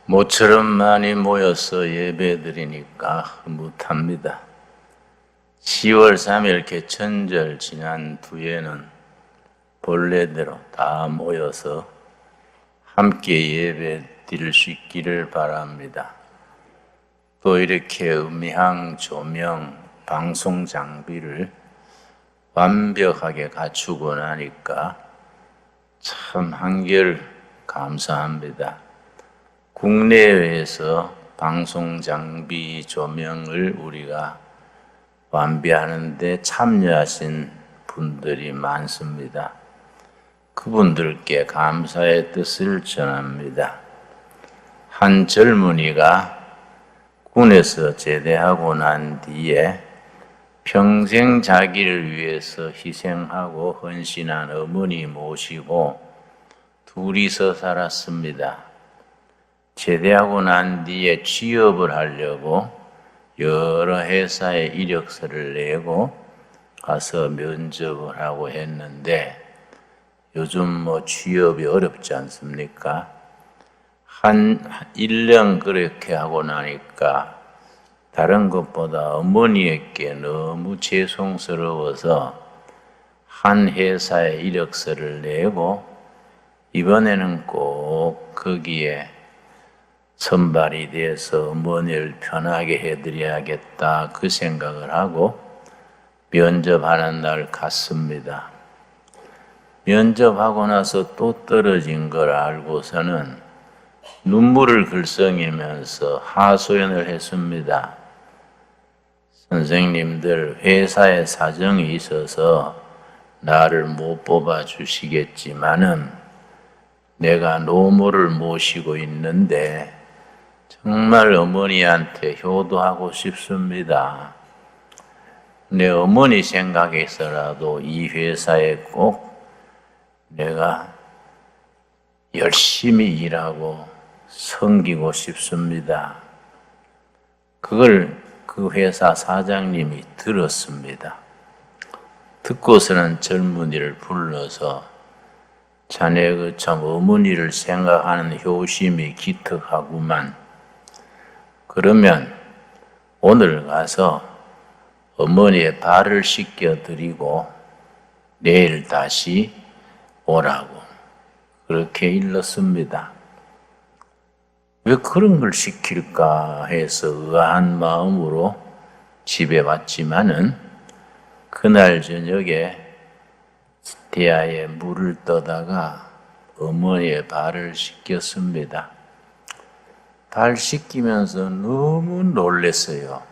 모처럼 많이 모여서 예배드리니까 흐뭇합니다. 10월 3일 개천절 지난 뒤에는 본래대로 다 모여서 함께 예배 드릴 수 있기를 바랍니다. 또 이렇게 음향, 조명, 방송 장비를 완벽하게 갖추고 나니까 참 한결 감사합니다. 국내외에서 방송 장비 조명을 우리가 완비하는 데 참여하신 분들이 많습니다. 그분들께 감사의 뜻을 전합니다. 한 젊은이가 군에서 제대하고 난 뒤에 평생 자기를 위해서 희생하고 헌신한 어머니 모시고 둘이서 살았습니다. 제대하고 난 뒤에 취업을 하려고 여러 회사에 이력서를 내고 가서 면접을 하고 했는데 요즘 취업이 어렵지 않습니까? 한 1년 그렇게 하고 나니까 다른 것보다 어머니에게 너무 죄송스러워서 한 회사에 이력서를 내고 이번에는 꼭 거기에 선발이 돼서 어머니를 편하게 해드려야겠다 그 생각을 하고 면접하는 날 갔습니다. 면접하고 나서 또 떨어진 걸 알고서는 눈물을 글썽이면서 하소연을 했습니다. 선생님들 회사에 사정이 있어서 나를 못 뽑아주시겠지만은 내가 노모를 모시고 있는데 정말 어머니한테 효도하고 싶습니다. 내 어머니 생각에서라도 이 회사에 꼭 내가 열심히 일하고 섬기고 싶습니다. 그걸 그 회사 사장님이 들었습니다. 듣고서는 젊은이를 불러서 자네 그 참 어머니를 생각하는 효심이 기특하구만. 그러면 오늘 가서 어머니의 발을 씻겨 드리고 내일 다시 오라고 그렇게 일렀습니다. 왜 그런 걸 시킬까 해서 의아한 마음으로 집에 왔지만은 그날 저녁에 대야에 물을 떠다가 어머니의 발을 씻겼습니다. 발 씻기면서 너무 놀랐어요.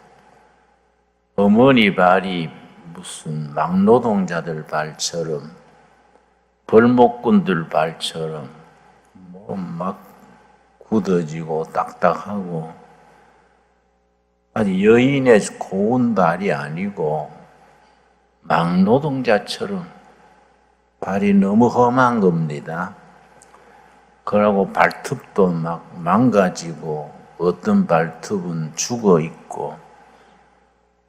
어머니 발이 무슨 막노동자들 발처럼 벌목꾼들 발처럼 막 굳어지고 딱딱하고 아주 여인의 고운 발이 아니고 막노동자처럼 발이 너무 험한 겁니다. 그러고 발톱도 막 망가지고 어떤 발톱은 죽어 있고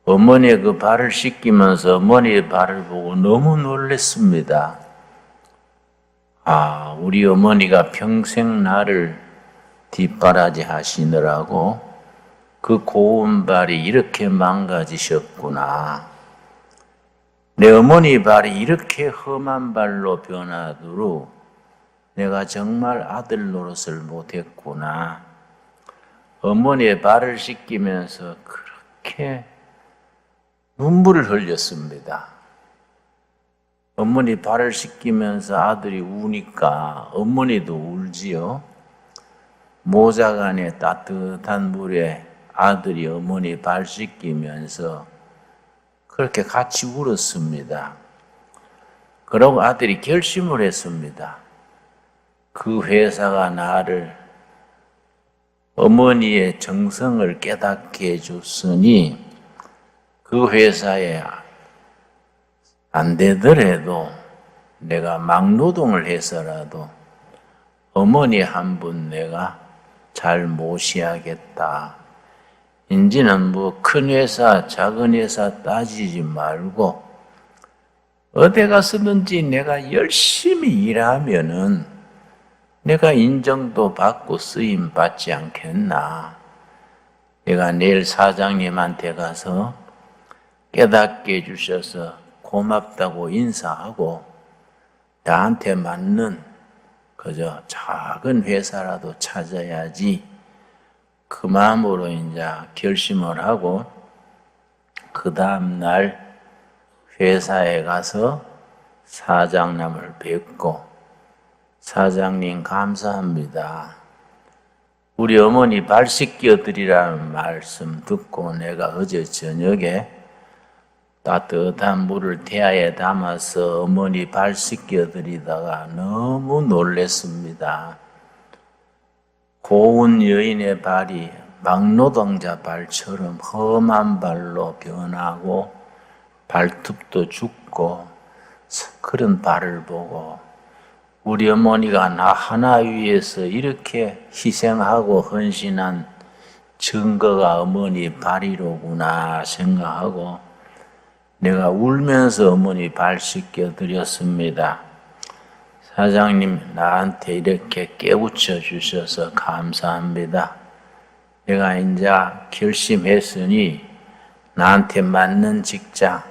어머니의 그 발을 씻기면서 어머니의 발을 보고 너무 놀랐습니다. 아, 우리 어머니가 평생 나를 뒷바라지 하시느라고 그 고운 발이 이렇게 망가지셨구나. 내 어머니 발이 이렇게 험한 발로 변하도록 내가 정말 아들 노릇을 못했구나. 어머니의 발을 씻기면서 그렇게 눈물을 흘렸습니다. 어머니 발을 씻기면서 아들이 우니까 어머니도 울지요. 모자간에 따뜻한 물에 아들이 어머니 발 씻기면서 그렇게 같이 울었습니다. 그러고 아들이 결심을 했습니다. 그 회사가 나를 어머니의 정성을 깨닫게 해줬으니 그 회사에 안 되더라도 내가 막노동을 해서라도 어머니 한 분 내가 잘 모셔야겠다. 이제는 큰 회사, 작은 회사 따지지 말고 어디 가서든지 내가 열심히 일하면은 내가 인정도 받고 쓰임 받지 않겠나? 내가 내일 사장님한테 가서 깨닫게 해주셔서 고맙다고 인사하고 나한테 맞는 그저 작은 회사라도 찾아야지, 그 마음으로 이제 결심을 하고 그 다음날 회사에 가서 사장님을 뵙고, 사장님 감사합니다. 우리 어머니 발 씻겨드리라는 말씀 듣고 내가 어제 저녁에 따뜻한 물을 태아에 담아서 어머니 발 씻겨드리다가 너무 놀랬습니다. 고운 여인의 발이 막노동자 발처럼 험한 발로 변하고 발톱도 죽고, 그런 발을 보고 우리 어머니가 나 하나 위해서 이렇게 희생하고 헌신한 증거가 어머니 발이로구나 생각하고 내가 울면서 어머니 발 씻겨드렸습니다. 사장님 나한테 이렇게 깨우쳐 주셔서 감사합니다. 내가 이제 결심했으니 나한테 맞는 직장,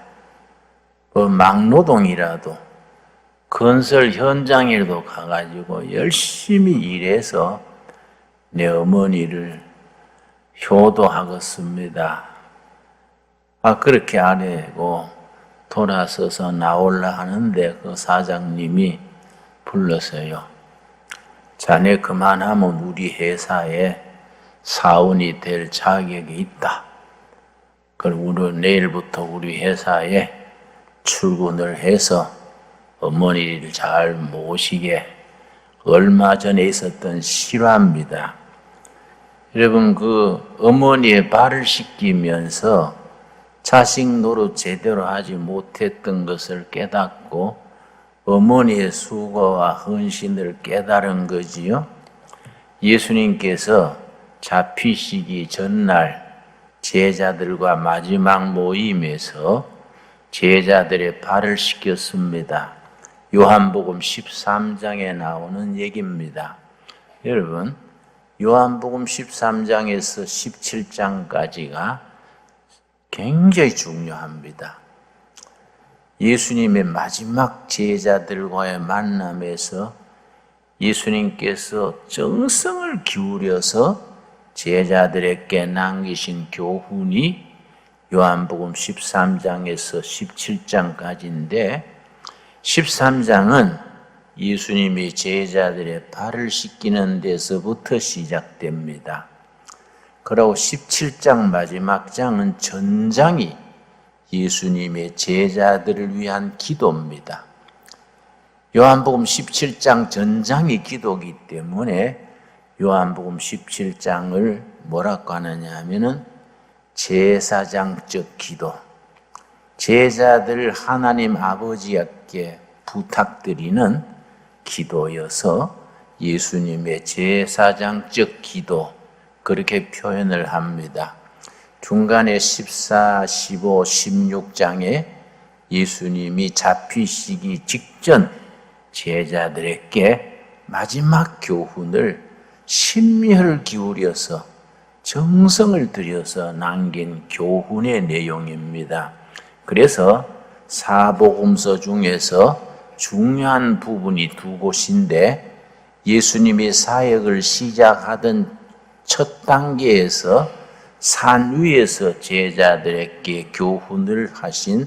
막노동이라도 건설 현장에도 가가지고 열심히 일해서 내 어머니를 효도하겠습니다. 그렇게 안 하고 돌아서서 나올라 하는데 그 사장님이 불러서요. 자네 그만하면 우리 회사에 사원이 될 자격이 있다. 그리고 내일부터 우리 회사에 출근을 해서 어머니를 잘 모시게, 얼마 전에 있었던 실화입니다. 여러분, 그 어머니의 발을 씻기면서 자식 노릇 제대로 하지 못했던 것을 깨닫고 어머니의 수고와 헌신을 깨달은 거지요. 예수님께서 잡히시기 전날 제자들과 마지막 모임에서 제자들의 발을 씻겼습니다. 요한복음 13장에 나오는 얘기입니다. 여러분, 요한복음 13장에서 17장까지가 굉장히 중요합니다. 예수님의 마지막 제자들과의 만남에서 예수님께서 정성을 기울여서 제자들에게 남기신 교훈이 요한복음 13장에서 17장까지인데, 13장은 예수님이 제자들의 발을 씻기는 데서부터 시작됩니다. 그리고 17장 마지막 장은 전장이 예수님의 제자들을 위한 기도입니다. 요한복음 17장 전장이 기도이기 때문에 요한복음 17장을 뭐라고 하느냐 하면은 제사장적 기도, 제자들 하나님 아버지께 부탁드리는 기도여서 예수님의 제사장적 기도, 그렇게 표현을 합니다. 중간에 14, 15, 16장에 예수님이 잡히시기 직전 제자들에게 마지막 교훈을 심혈을 기울여서 정성을 들여서 남긴 교훈의 내용입니다. 그래서 사복음서 중에서 중요한 부분이 두 곳인데, 예수님이 사역을 시작하던 첫 단계에서 산 위에서 제자들에게 교훈을 하신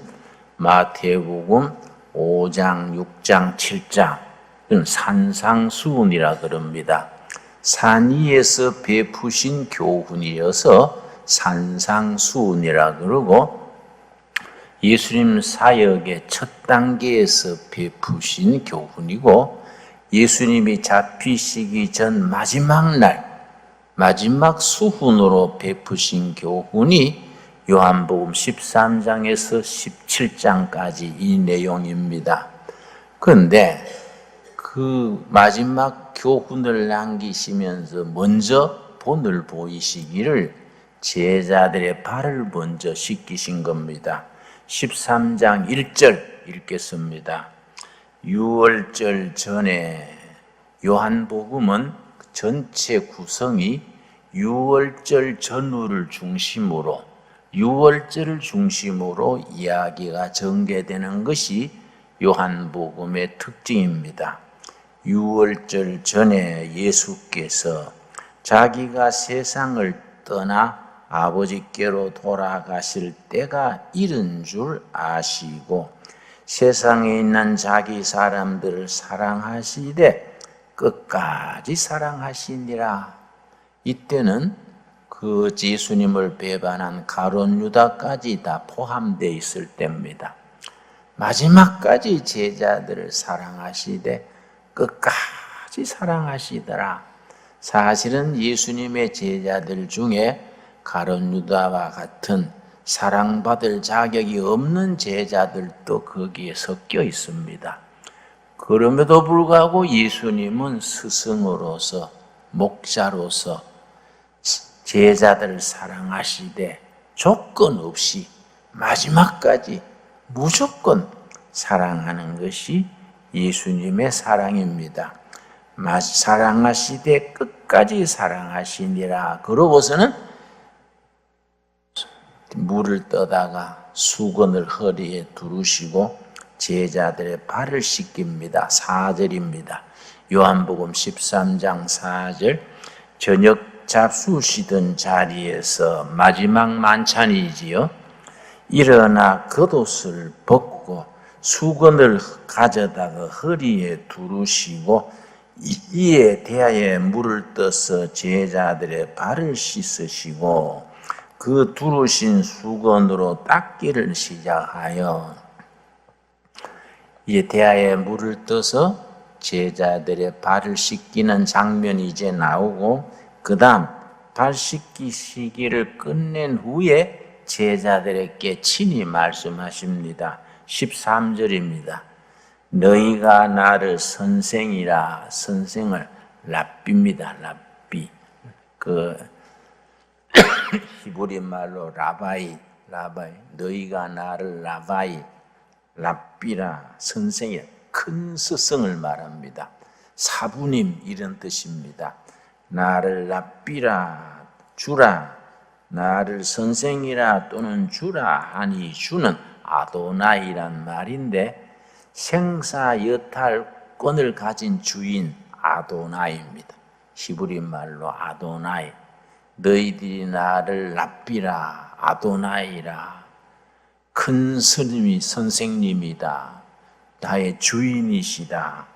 마태복음 5장, 6장, 7장, 산상수훈이라 그럽니다. 산 위에서 베푸신 교훈이어서 산상수훈이라 그러고, 예수님 사역의 첫 단계에서 베푸신 교훈이고, 예수님이 잡히시기 전 마지막 날, 마지막 수훈으로 베푸신 교훈이 요한복음 13장에서 17장까지 이 내용입니다. 그런데 그 마지막 교훈을 남기시면서 먼저 본을 보이시기를 제자들의 발을 먼저 씻기신 겁니다. 13장 1절 읽겠습니다. 유월절 전에 요한복음은 전체 구성이 유월절 전후를 중심으로 유월절을 중심으로 이야기가 전개되는 것이 요한복음의 특징입니다. 유월절 전에 예수께서 자기가 세상을 떠나 아버지께로 돌아가실 때가 이른 줄 아시고 세상에 있는 자기 사람들을 사랑하시되 끝까지 사랑하시니라. 이때는 그 예수님을 배반한 가룟 유다까지 다 포함되어 있을 때입니다. 마지막까지 제자들을 사랑하시되 끝까지 사랑하시더라. 사실은 예수님의 제자들 중에 가룟 유다와 같은 사랑받을 자격이 없는 제자들도 거기에 섞여 있습니다. 그럼에도 불구하고 예수님은 스승으로서 목자로서 제자들을 사랑하시되 조건 없이 마지막까지 무조건 사랑하는 것이 예수님의 사랑입니다. 사랑하시되 끝까지 사랑하시니라. 그러고서는 물을 떠다가 수건을 허리에 두르시고 제자들의 발을 씻깁니다. 4절입니다. 요한복음 13장 4절 저녁 잡수시던 자리에서 마지막 만찬이지요. 일어나 겉옷을 벗고 수건을 가져다가 허리에 두르시고 이에 대하여 물을 떠서 제자들의 발을 씻으시고 그 두르신 수건으로 닦기를 시작하여 이에 대하여 물을 떠서 제자들의 발을 씻기는 장면이 이제 나오고 그 다음 발 씻기시기를 끝낸 후에 제자들에게 친히 말씀하십니다. 13절입니다. 너희가 나를 선생이라. 선생을 랍비입니다. 랍비. 히브리 말로 라바이. 너희가 나를 랍비라. 선생이라. 큰 스승을 말합니다. 사부님 이런 뜻입니다. 나를 랍비라 주라. 나를 선생이라 또는 주라 하니 주는 아도나이란 말인데 생사여탈권을 가진 주인 아도나이입니다. 히브리 말로 아도나이. 너희들이 나를 랍비라 아도나이라. 큰 스님이 선생님이다. 나의 주인이시다.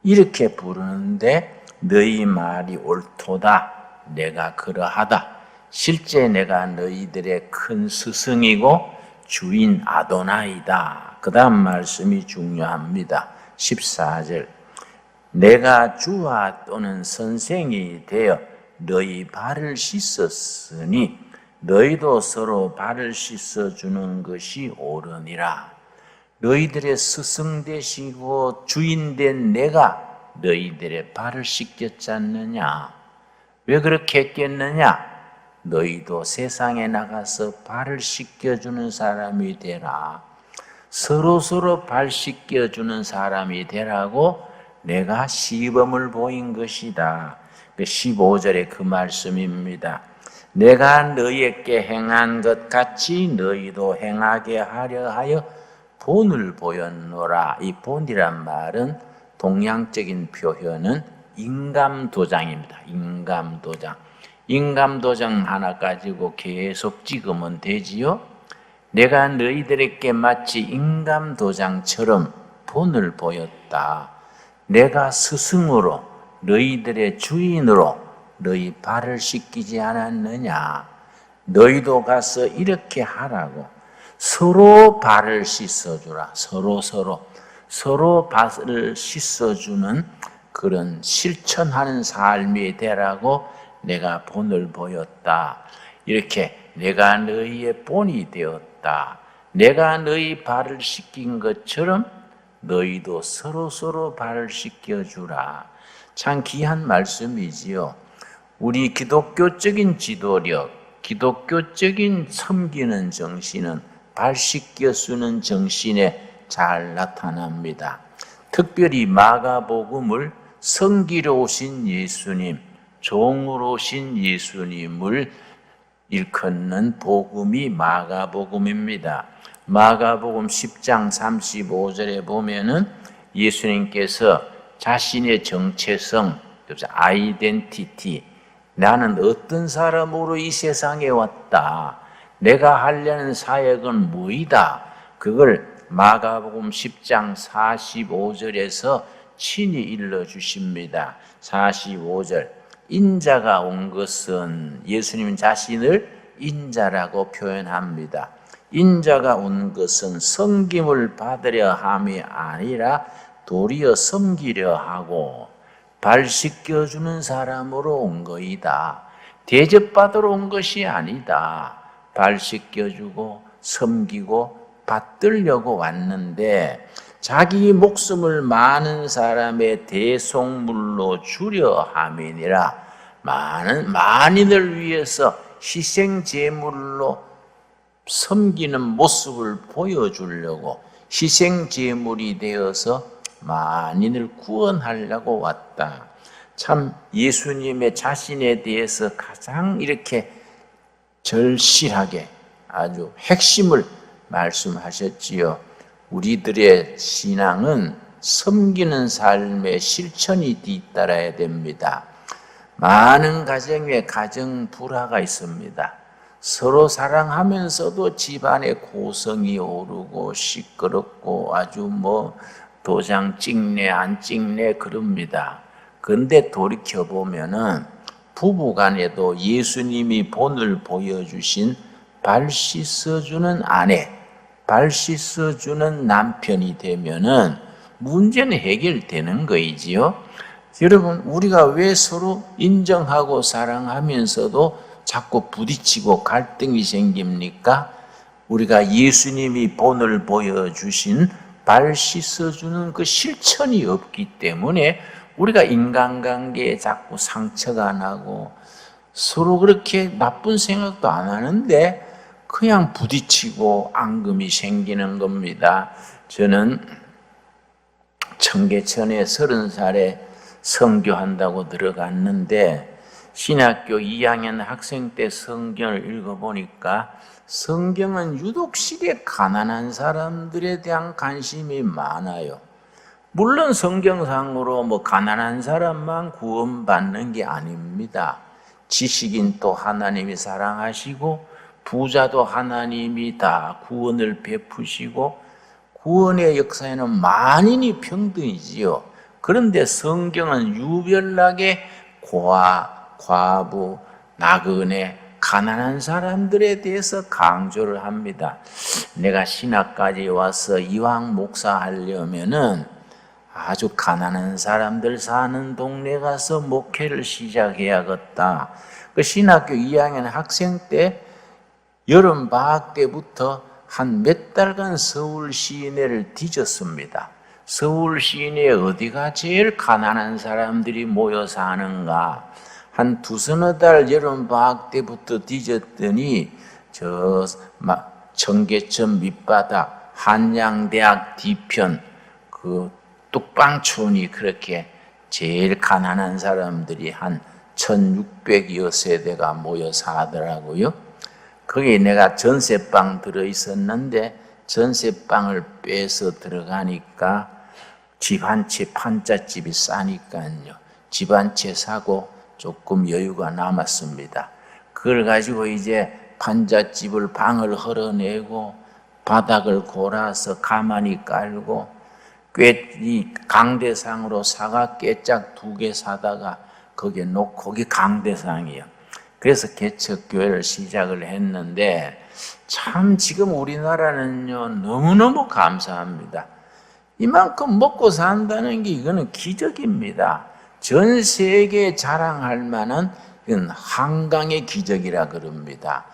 이렇게 부르는데 너희 말이 옳도다. 내가 그러하다. 실제 내가 너희들의 큰 스승이고 주인 아도나이다. 그 다음 말씀이 중요합니다. 14절 내가 주와 또는 선생이 되어 너희 발을 씻었으니 너희도 서로 발을 씻어주는 것이 옳으니라. 너희들의 스승 되시고 주인 된 내가 너희들의 발을 씻겼지 않느냐? 왜 그렇게 했겠느냐? 너희도 세상에 나가서 발을 씻겨주는 사람이 되라. 서로 발 씻겨주는 사람이 되라고 내가 시범을 보인 것이다. 15절에 그 말씀입니다. 내가 너희에게 행한 것 같이 너희도 행하게 하려 하여 본을 보였노라. 이 본이란 말은 동양적인 표현은 인감도장입니다. 인감도장 하나 가지고 계속 찍으면 되지요. 내가 너희들에게 마치 인감도장처럼 본을 보였다. 내가 스승으로 너희들의 주인으로 너희 발을 씻기지 않았느냐. 너희도 가서 이렇게 하라고. 서로 발을 씻어주라. 서로 발을 씻어주는 그런 실천하는 삶이 되라고 내가 본을 보였다. 이렇게 내가 너희의 본이 되었다. 내가 너희 발을 씻긴 것처럼 너희도 서로 발을 씻겨주라. 참 귀한 말씀이지요. 우리 기독교적인 지도력, 기독교적인 섬기는 정신은 발 씻겨주는 정신에 잘 나타납니다. 특별히 마가복음을 섬기러 오신 예수님, 종으로 오신 예수님을 일컫는 복음이 마가복음입니다. 마가복음 10장 35절에 보면은 예수님께서 자신의 정체성, 아이덴티티, 나는 어떤 사람으로 이 세상에 왔다, 내가 하려는 사역은 뭐이다, 그걸 마가복음 10장 45절에서 친히 일러주십니다. 45절, 인자가 온 것은, 예수님 자신을 인자라고 표현합니다. 인자가 온 것은 섬김을 받으려 함이 아니라 도리어 섬기려 하고 발 씻겨주는 사람으로 온 거이다. 대접받으러 온 것이 아니다. 발 씻겨주고 섬기고 받들려고 왔는데 자기 목숨을 많은 사람의 대속물로 주려 함이니라. 만인을 위해서 희생제물로 섬기는 모습을 보여주려고 희생제물이 되어서 만인을 구원하려고 왔다. 참 예수님의 자신에 대해서 가장 이렇게 절실하게 아주 핵심을 말씀하셨지요. 우리들의 신앙은 섬기는 삶의 실천이 뒤따라야 됩니다. 많은 가정에 가정 불화가 있습니다. 서로 사랑하면서도 집안에 고성이 오르고 시끄럽고 아주 도장 찍네 안 찍네 그럽니다. 그런데 돌이켜보면은 부부간에도 예수님이 본을 보여주신 발 씻어주는 아내, 발 씻어주는 남편이 되면은 문제는 해결되는 거이지요. 여러분, 우리가 왜 서로 인정하고 사랑하면서도 자꾸 부딪히고 갈등이 생깁니까? 우리가 예수님이 본을 보여주신 발 씻어주는 그 실천이 없기 때문에 우리가 인간관계에 자꾸 상처가 나고 서로 그렇게 나쁜 생각도 안 하는데 그냥 부딪히고 앙금이 생기는 겁니다. 저는 청계천에 30살에 선교한다고 들어갔는데 신학교 2학년 학생 때 성경을 읽어보니까 성경은 유독 시대 가난한 사람들에 대한 관심이 많아요. 물론 성경상으로 가난한 사람만 구원받는 게 아닙니다. 지식인도 하나님이 사랑하시고 부자도 하나님이 다 구원을 베푸시고 구원의 역사에는 만인이 평등이지요. 그런데 성경은 유별나게 고아, 과부, 나그네, 가난한 사람들에 대해서 강조를 합니다. 내가 신학까지 와서 이왕 목사하려면은 아주 가난한 사람들 사는 동네 가서 목회를 시작해야겠다. 그 신학교 2학년 학생 때 여름 방학 때부터 한 몇 달간 서울 시내를 뒤졌습니다. 서울 시내에 어디가 제일 가난한 사람들이 모여 사는가? 한 두서너 달 여름 방학 때부터 뒤졌더니 청계천 밑바닥 한양대학 뒤편 그 뚝방촌이 그렇게 제일 가난한 사람들이 한 1600여 세대가 모여 사더라고요. 거기 내가 전세방 들어있었는데 전세방을 빼서 들어가니까 집 한 채 판잣집이 싸니까요. 집 한 채 사고 조금 여유가 남았습니다. 그걸 가지고 이제 판잣집을 방을 헐어내고 바닥을 골아서 가만히 깔고 이 강대상으로 사과 깨짝 2개 사다가 거기에 놓고 거기 강대상이에요. 그래서 개척교회를 시작을 했는데 참 지금 우리나라는요 너무너무 감사합니다. 이만큼 먹고 산다는 게 이거는 기적입니다. 전 세계에 자랑할 만한 한강의 기적이라 그럽니다.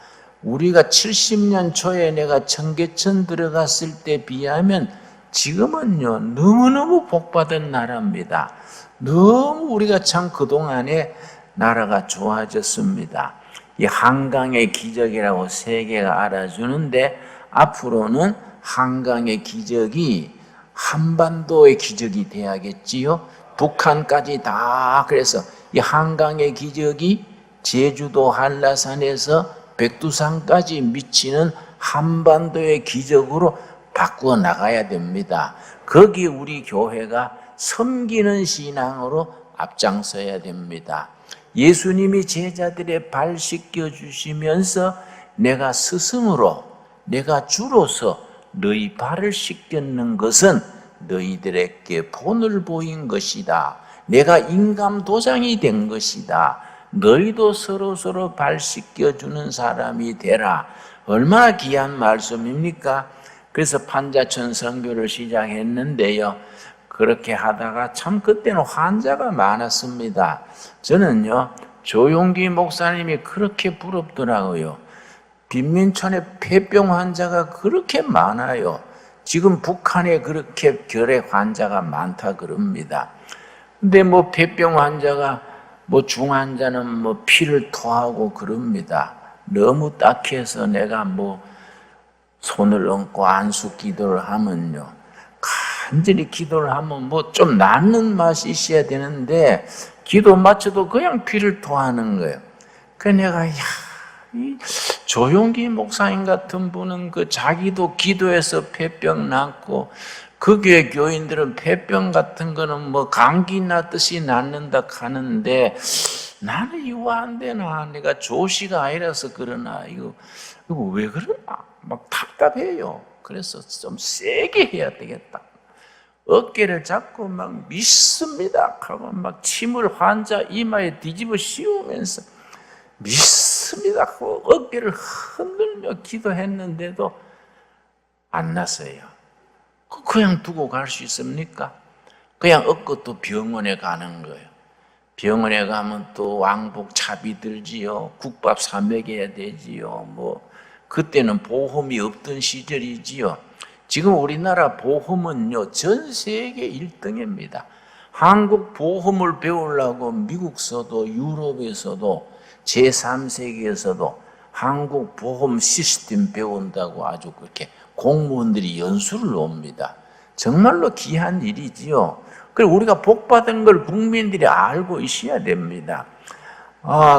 우리가 70년 초에 내가 청계천 들어갔을 때 비하면 지금은요 너무너무 복받은 나라입니다. 너무 우리가 참 그동안에 나라가 좋아졌습니다. 이 한강의 기적이라고 세계가 알아주는데 앞으로는 한강의 기적이 한반도의 기적이 돼야겠지요. 북한까지 다. 그래서 이 한강의 기적이 제주도 한라산에서 백두산까지 미치는 한반도의 기적으로 바꾸어 나가야 됩니다. 거기 우리 교회가 섬기는 신앙으로 앞장서야 됩니다. 예수님이 제자들의 발 씻겨 주시면서 내가 스승으로, 내가 주로서 너희 발을 씻겼는 것은 너희들에게 본을 보인 것이다. 내가 인감도장이 된 것이다. 너희도 서로 발 씻겨주는 사람이 되라. 얼마나 귀한 말씀입니까? 그래서 판자촌 선교를 시작했는데요. 그렇게 하다가 참 그때는 환자가 많았습니다. 저는요, 조용기 목사님이 그렇게 부럽더라고요. 빈민촌에 폐병 환자가 그렇게 많아요. 지금 북한에 그렇게 결핵 환자가 많다 그럽니다. 근데 뭐 폐병 환자가 뭐 중환자는 뭐 피를 토하고 그럽니다. 너무 딱해서 내가 뭐 손을 얹고 안수 기도를 하면요, 간절히 기도를 하면 뭐 좀 낫는 맛이 있어야 되는데 기도 마쳐도 그냥 피를 토하는 거예요. 그래서 내가 이 조용기 목사님 같은 분은 그 자기도 기도해서 폐병 낫고, 그 교회 교인들은 폐병 같은 거는 뭐 감기 낫듯이 낫는다 하는데 나는 이거 안 되나? 내가 조시가 아니라서 그러나 이거 왜 그러나? 막 답답해요. 그래서 좀 세게 해야 되겠다. 어깨를 잡고 막 믿습니다 하고 막 침을 환자 이마에 뒤집어 씌우면서 믿습니다 하고 어깨를 흔들며 기도했는데도 안 났어요. 그냥 두고 갈 수 있습니까? 그냥 얻고 또 병원에 가는 거예요. 병원에 가면 또 왕복 차비 들지요. 국밥 사 먹여야 되지요. 뭐 그때는 보험이 없던 시절이지요. 지금 우리나라 보험은요, 전 세계 1등입니다. 한국 보험을 배우려고 미국서도 유럽에서도 제3세계에서도 한국 보험 시스템 배운다고 아주 그렇게 공무원들이 연수를 옵니다. 정말로 귀한 일이지요. 그리고 우리가 복받은 걸 국민들이 알고 있어야 됩니다.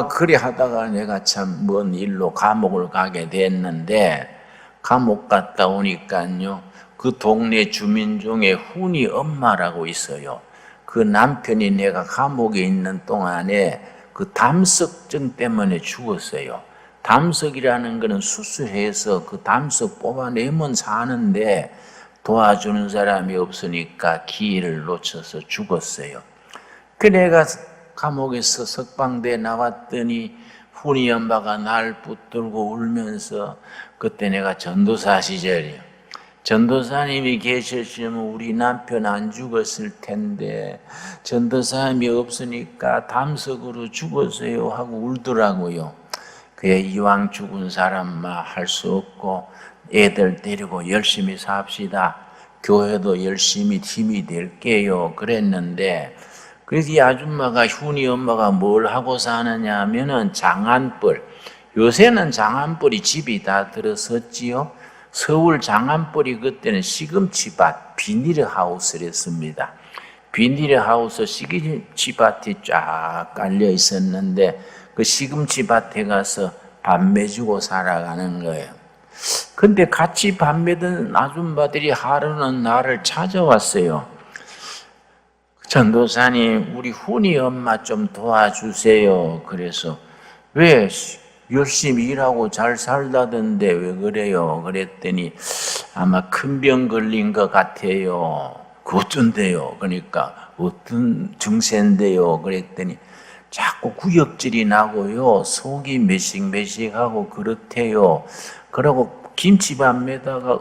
그래 하다가 내가 참 먼 일로 감옥을 가게 됐는데, 감옥 갔다 오니까요, 그 동네 주민 중에 훈이 엄마라고 있어요. 그 남편이 내가 감옥에 있는 동안에 그 담석증 때문에 죽었어요. 담석이라는 거는 수술해서 그 담석 뽑아내면 사는데 도와주는 사람이 없으니까 기회를 놓쳐서 죽었어요. 그 내가 감옥에서 석방돼 나왔더니 훈이 엄마가 날 붙들고 울면서, 그때 내가 전도사 시절이요. 전도사님이 계셨으면 우리 남편 안 죽었을 텐데 전도사님이 없으니까 담석으로 죽었어요 하고 울더라고요. 그래, 이왕 죽은 사람만 할 수 없고 애들 데리고 열심히 삽시다. 교회도 열심히 힘이 될게요. 그랬는데, 그래서 이 아줌마가, 훈이 엄마가 뭘 하고 사느냐 하면은 장안벌. 요새는 장안벌이 집이 다 들어섰지요. 서울 장안벌이 그때는 시금치밭, 비닐하우스를 했습니다. 비닐하우스 시금치밭이 쫙 깔려 있었는데 그 시금치밭에 가서 밥 매주고 살아가는 거예요. 근데 같이 밥 매던 아줌마들이 하루는 나를 찾아왔어요. 전도사님, 우리 훈이 엄마 좀 도와주세요. 그래서 왜? 열심히 일하고 잘 살다던데 왜 그래요? 그랬더니 아마 큰 병 걸린 것 같아요. 그 어쩐데요? 그러니까 어떤 증세인데요? 그랬더니 자꾸 구역질이 나고요. 속이 메식메식하고 그렇대요. 그러고 김치밥에다가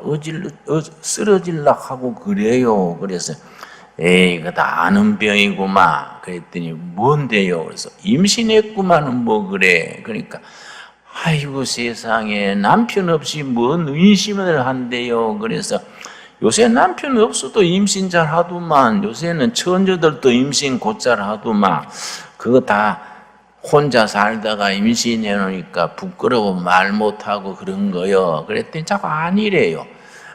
쓰러질라 하고 그래요. 그래서 에이, 이거 다 아는 병이구만. 그랬더니 뭔데요? 그래서 임신했구만은 뭐 그래. 그러니까 아이고 세상에, 남편 없이 뭔 의심을 한대요. 그래서 요새 남편 없어도 임신 잘 하더만, 요새는 처녀들도 임신 곧잘 하더만, 그거 다 혼자 살다가 임신해 놓으니까 부끄러워 말 못하고 그런 거요. 그랬더니 자꾸 아니래요.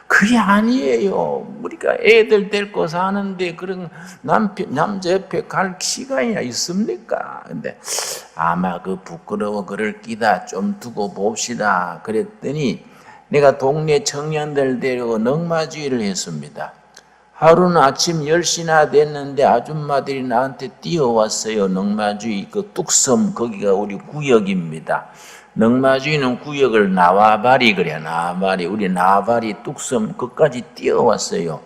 그게 아니에요. 우리가 애들 데리고 사는데 그런 남자 옆에 갈 시간이나 있습니까? 근데 아마 그 부끄러워 그럴 끼다 좀 두고 봅시다. 그랬더니 내가 동네 청년들 데리고 넝마주의를 했습니다. 하루는 아침 10시나 됐는데 아줌마들이 나한테 뛰어왔어요. 넝마주의 그 뚝섬 거기가 우리 구역입니다. 넝마주의는 구역을 나와바리 그래. 나와바리 우리 나와바리 뚝섬 끝까지 뛰어왔어요.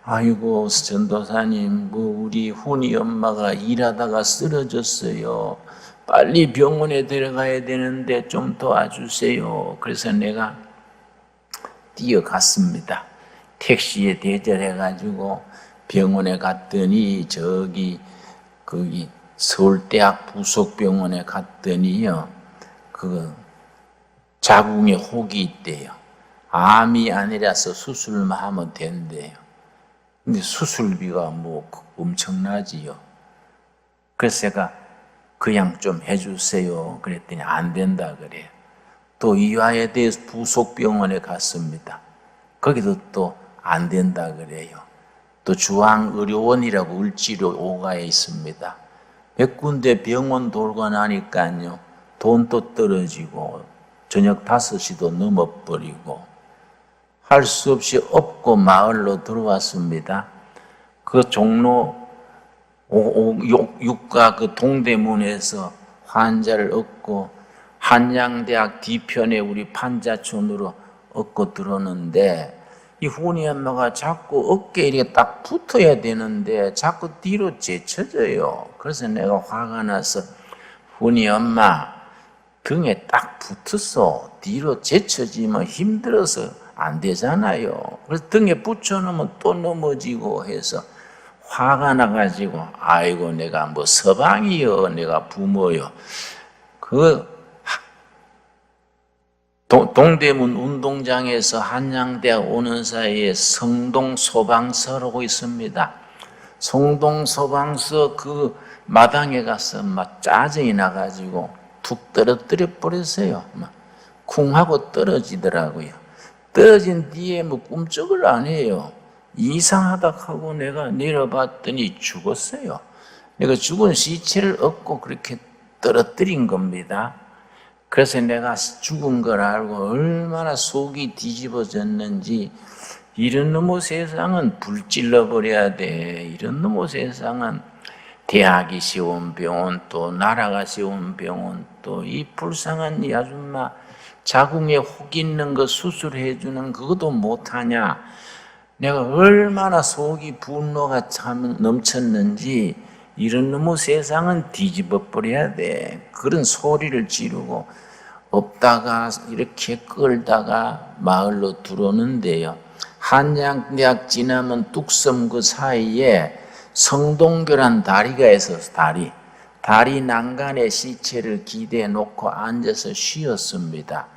아이고 전도사님 우리 훈이 엄마가 일하다가 쓰러졌어요. 빨리 병원에 들어가야 되는데 좀 도와주세요. 그래서 내가 뛰어갔습니다. 택시에 대절해가지고 병원에 갔더니 거기 서울대학 부속병원에 갔더니요. 그 자궁에 혹이 있대요. 암이 아니라서 수술만 하면 된대요. 근데 수술비가 엄청나지요. 그래서 제가 그냥 좀 해주세요. 그랬더니 안 된다 그래요. 또 이화여대 부속병원에 갔습니다. 거기도 또 안 된다 그래요. 또 중앙의료원이라고 을지로 5가에 있습니다. 100군데 병원 돌고 나니까요. 돈도 떨어지고 저녁 5시도 넘어버리고 할 수 없이 업고 마을로 들어왔습니다. 그 종로 6가 그 동대문에서 환자를 얻고 한양대학 뒤편에 우리 판자촌으로 얻고 들어오는데 이 훈이 엄마가 자꾸 어깨에 이렇게 딱 붙어야 되는데 자꾸 뒤로 제쳐져요. 그래서 내가 화가 나서 훈이 엄마 등에 딱 붙어서 뒤로 제쳐지면 힘들어서 안 되잖아요. 그래서 등에 붙여놓으면 또 넘어지고 해서 화가 나가지고 아이고 내가 서방이요 내가 부모요 동대문 운동장에서 한양대학 오는 사이에 성동소방서라고 있습니다. 성동소방서 그 마당에 가서 막 짜증이 나가지고 툭 떨어뜨려 버렸어요. 막 쿵 하고 떨어지더라고요. 떨어진 뒤에 꿈쩍을 안 해요. 이상하다 하고 내가 내려봤더니 죽었어요. 내가 죽은 시체를 얻고 그렇게 떨어뜨린 겁니다. 그래서 내가 죽은 걸 알고 얼마나 속이 뒤집어졌는지 이런 놈의 세상은 불질러 버려야 돼. 이런 놈의 세상은 대학이 세운 병원 또 나라가 세운 병원 또 이 불쌍한 이 아줌마 자궁에 혹 있는 거 수술해 주는 그것도 못하냐. 내가 얼마나 속이 분노가 참 넘쳤는지 이런 놈의 세상은 뒤집어 버려야 돼. 그런 소리를 지르고 없다가 이렇게 끌다가 마을로 들어오는데요. 한양대학 지나면 뚝섬 그 사이에 성동교란 다리가 있어서 다리 난간에 시체를 기대해 놓고 앉아서 쉬었습니다.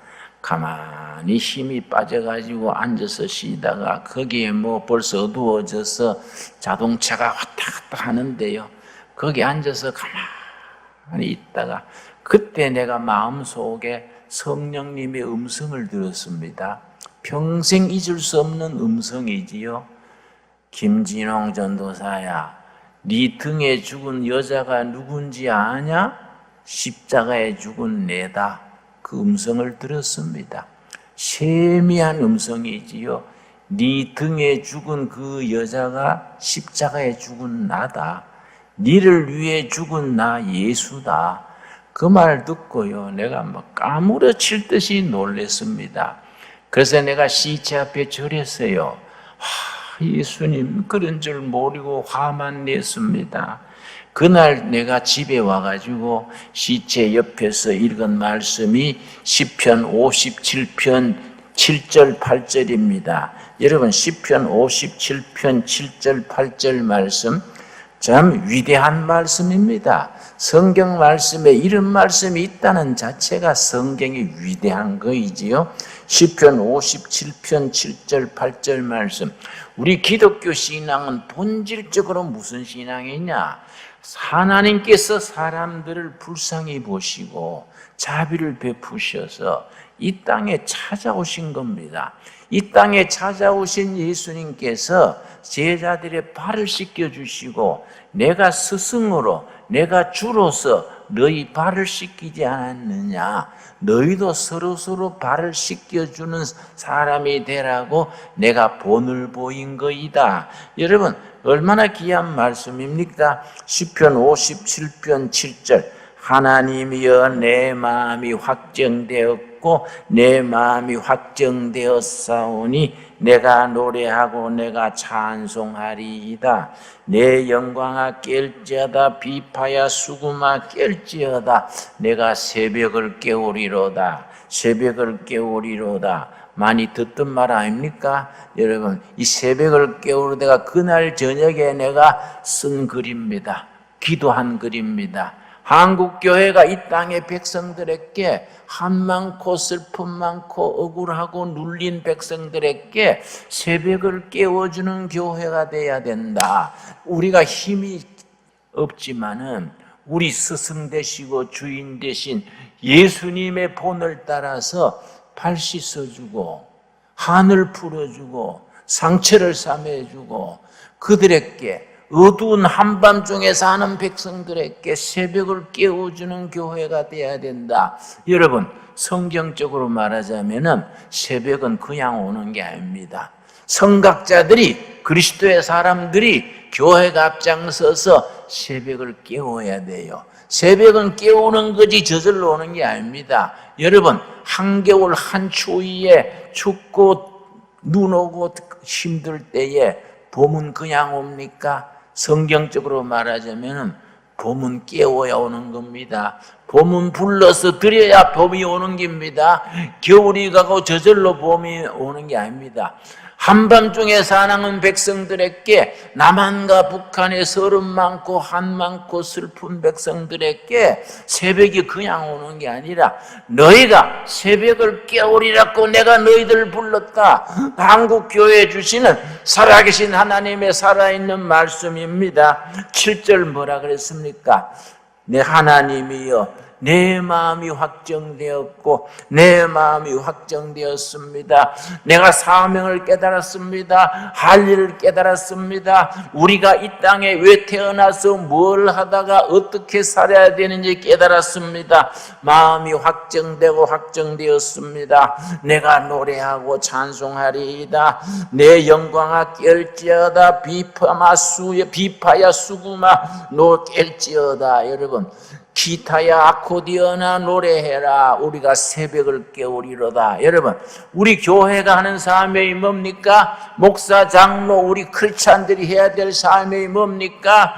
가만히 힘이 빠져가지고 앉아서 쉬다가 거기에 벌써 어두워져서 자동차가 왔다 갔다 하는데요. 거기 앉아서 가만히 있다가 그때 내가 마음속에 성령님의 음성을 들었습니다. 평생 잊을 수 없는 음성이지요. 김진홍 전도사야, 네 등에 죽은 여자가 누군지 아냐? 십자가에 죽은 내다. 그 음성을 들었습니다. 세미한 음성이지요. 네 등에 죽은 그 여자가 십자가에 죽은 나다. 니를 위해 죽은 나 예수다. 그 말 듣고요. 내가 까무러칠 듯이 놀랐습니다. 그래서 내가 시체 앞에 절했어요. 예수님 그런 줄 모르고 화만 냈습니다. 그날 내가 집에 와가지고 시체 옆에서 읽은 말씀이 시편 57편 7절 8절입니다. 여러분 시편 57편 7절 8절 말씀 참 위대한 말씀입니다. 성경 말씀에 이런 말씀이 있다는 자체가 성경이 위대한 거이지요. 시편 57편 7절 8절 말씀. 우리 기독교 신앙은 본질적으로 무슨 신앙이냐? 하나님께서 사람들을 불쌍히 보시고 자비를 베푸셔서 이 땅에 찾아오신 겁니다. 이 땅에 찾아오신 예수님께서 제자들의 발을 씻겨주시고 내가 스승으로 내가 주로서 너희 발을 씻기지 않았느냐, 너희도 서로서로 발을 씻겨주는 사람이 되라고 내가 본을 보인 거이다. 여러분 얼마나 귀한 말씀입니까? 시편 57편 7절 하나님이여 내 마음이 확정되었고 내 마음이 확정되었사오니 내가 노래하고 내가 찬송하리이다. 내 영광아 깰지어다 비파야 수금아 깰지어다 내가 새벽을 깨우리로다. 새벽을 깨우리로다. 많이 듣던 말 아닙니까? 여러분 이 새벽을 깨우리다가 그날 저녁에 내가 쓴 글입니다. 기도한 글입니다. 한국교회가 이 땅의 백성들에게 한 많고 슬픔 많고 억울하고 눌린 백성들에게 새벽을 깨워주는 교회가 돼야 된다. 우리가 힘이 없지만은 우리 스승 되시고 주인 되신 예수님의 본을 따라서 발 씻어주고 한을 풀어주고 상처를 싸매주고 그들에게 어두운 한밤중에 사는 백성들에게 새벽을 깨워주는 교회가 되어야 된다. 여러분 성경적으로 말하자면은 새벽은 그냥 오는 게 아닙니다. 성각자들이 그리스도의 사람들이 교회가 앞장서서 새벽을 깨워야 돼요. 새벽은 깨우는 거지 저절로 오는 게 아닙니다. 여러분 한겨울 한추위에 춥고 눈 오고 힘들 때에 봄은 그냥 옵니까? 성경적으로 말하자면 봄은 깨워야 오는 겁니다. 봄은 불러서 드려야 봄이 오는 겁니다. 겨울이 가고 저절로 봄이 오는 게 아닙니다. 한밤중에 사랑하는 백성들에게 남한과 북한의 서름 많고 한 많고 슬픈 백성들에게 새벽이 그냥 오는 게 아니라 너희가 새벽을 깨우리라고 내가 너희들을 불렀다. 한국교회에 주시는 살아계신 하나님의 살아있는 말씀입니다. 7절 뭐라 그랬습니까? 내 하나님이여 내 마음이 확정되었고 내 마음이 확정되었습니다. 내가 사명을 깨달았습니다. 할 일을 깨달았습니다. 우리가 이 땅에 왜 태어나서 뭘 하다가 어떻게 살아야 되는지 깨달았습니다. 마음이 확정되고 확정되었습니다. 내가 노래하고 찬송하리이다. 내 영광아 깰지어다 비파야 수구마 너 깰지어다. 여러분 기타야 아코디언아 노래해라. 우리가 새벽을 깨우리로다. 여러분 우리 교회가 하는 사명이 뭡니까? 목사 장로 우리 크리스찬들이 해야 될 사명이 뭡니까?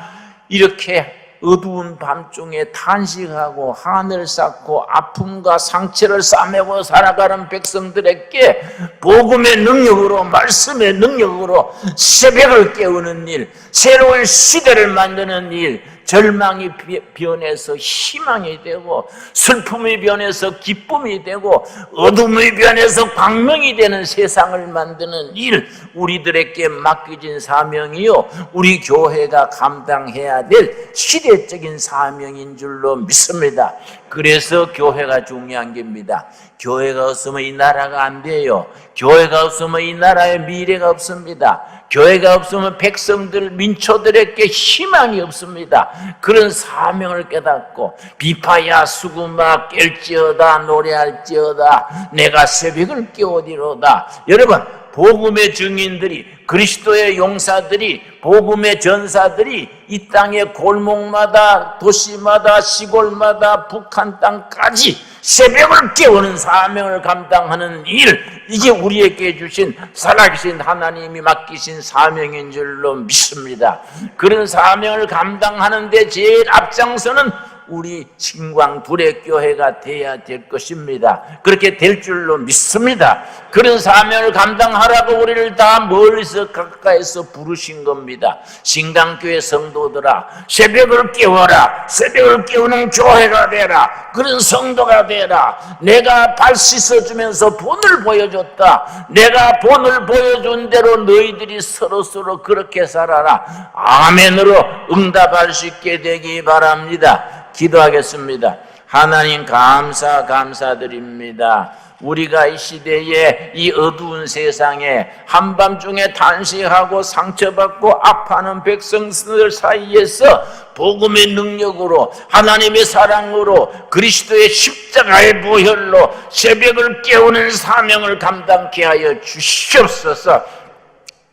이렇게 어두운 밤중에 탄식하고 하늘 쌓고 아픔과 상처를 싸매고 살아가는 백성들에게 복음의 능력으로 말씀의 능력으로 새벽을 깨우는 일, 새로운 시대를 만드는 일, 절망이 변해서 희망이 되고 슬픔이 변해서 기쁨이 되고 어둠이 변해서 광명이 되는 세상을 만드는 일, 우리들에게 맡겨진 사명이요 우리 교회가 감당해야 될 시대적인 사명인 줄로 믿습니다. 그래서 교회가 중요한 겁니다. 교회가 없으면 이 나라가 안 돼요. 교회가 없으면 이 나라의 미래가 없습니다. 교회가 없으면 백성들, 민초들에게 희망이 없습니다. 그런 사명을 깨닫고 비파야 수구마 깰지어다 노래할지어다 내가 새벽을 깨우리로다. 여러분 복음의 증인들이 그리스도의 용사들이 복음의 전사들이 이 땅의 골목마다 도시마다 시골마다 북한 땅까지 새벽을 깨우는 사명을 감당하는 일, 이게 우리에게 주신 살아계신 하나님이 맡기신 사명인 줄로 믿습니다. 그런 사명을 감당하는 데 제일 앞장서는 우리 신광두레교회가 돼야 될 것입니다. 그렇게 될 줄로 믿습니다. 그런 사명을 감당하라고 우리를 다 멀리서 가까이서 부르신 겁니다. 신강교회 성도들아 새벽을 깨워라. 새벽을 깨우는 교회가 되라. 그런 성도가 되라. 내가 발 씻어주면서 본을 보여줬다. 내가 본을 보여준 대로 너희들이 서로서로 그렇게 살아라. 아멘으로 응답할 수 있게 되기 바랍니다. 기도하겠습니다. 하나님 감사드립니다. 우리가 이 시대에 이 어두운 세상에 한밤중에 탄식하고 상처받고 아파하는 백성들 사이에서 복음의 능력으로 하나님의 사랑으로 그리스도의 십자가의 보혈로 새벽을 깨우는 사명을 감당케 하여 주시옵소서.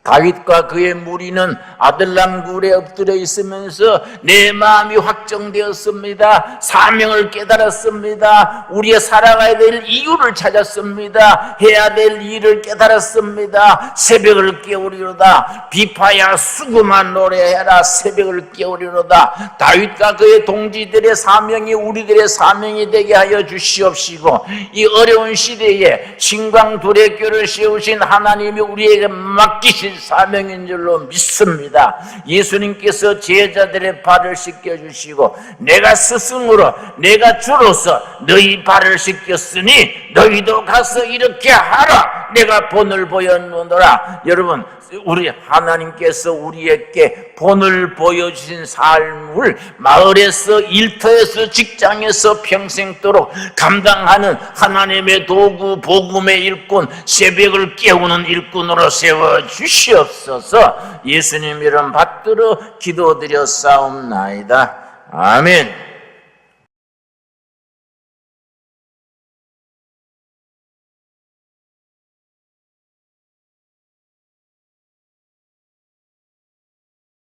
다윗과 그의 무리는 아들람 굴에 엎드려 있으면서 내 마음이 확정되었습니다. 사명을 깨달았습니다. 우리의 살아가야 될 이유를 찾았습니다. 해야 될 일을 깨달았습니다. 새벽을 깨우리로다. 비파야 수금한 노래해라. 새벽을 깨우리로다. 다윗과 그의 동지들의 사명이 우리들의 사명이 되게 하여 주시옵시고, 이 어려운 시대에 신광두레교를 세우신 하나님이 우리에게 맡기신 사명인 줄로 믿습니다. 예수님께서 제자들의 발을 씻겨주시고 내가 스승으로 내가 주로서 너희 발을 씻겼으니 너희도 가서 이렇게 하라. 내가 본을 보였노라. 여러분, 우리 하나님께서 우리에게 본을 보여주신 삶을 마을에서, 일터에서, 직장에서 평생도록 감당하는 하나님의 도구, 복음의 일꾼, 새벽을 깨우는 일꾼으로 세워주시옵소서. 예수님 이름 받들어 기도드려 싸움나이다. 아멘.